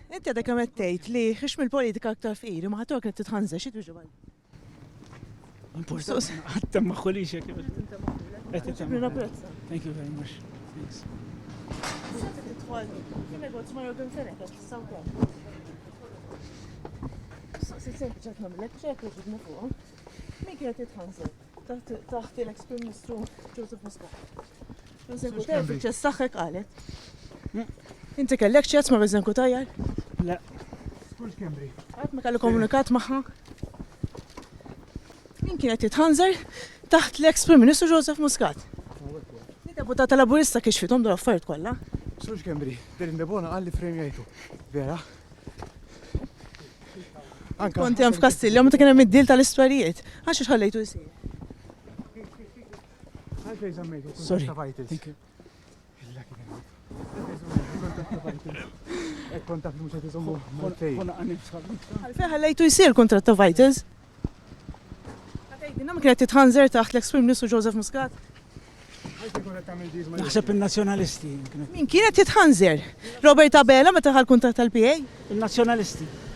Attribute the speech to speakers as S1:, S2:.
S1: Inti għadek għamet tgħid li xiex mill-politika aktar firi, ma ħatok qed titħanżel xi tuġu għal.
S2: Importanti. Għatta maħħulix jek. Thank you very much. Thanks.
S1: Min kienet titħanżel taħt l-ex-Prim Ministru Joseph Muscat. Eżekutajja s-saħħek qalet. Inti kellek ċets ma' eżekutajja?
S2: La.
S1: Għat ma kellu komunikat magħha? Min kienet titħanżel taħt l-ex-Prim Ministru Joseph Muscat? Deputata Laburista kiex fitom dwar affarijiet kollha.
S3: Sux Kembri, Debona għalli fremjajtu. Vera?
S1: Konti hemm f'Kastilja meta kien hemm id-dil tal-istwarijiet. Għax ħallejtu jsir.
S3: Għalfej żammejtu.
S2: Sorry. Thank you.
S3: Konta fil muċet iżommu Maltej.
S1: Għalfej ħallejtu jsir kontrat ta' Vitals. Għatajdina ma kienet titħanżer taħt l-ex-Prim Ministru Joseph Muscat.
S2: Naħseb il-nazjonalisti.
S1: Min kienet titħanżer? Robert Abela meta ħal kontrat tal-PA?
S2: Il-nazjonalisti.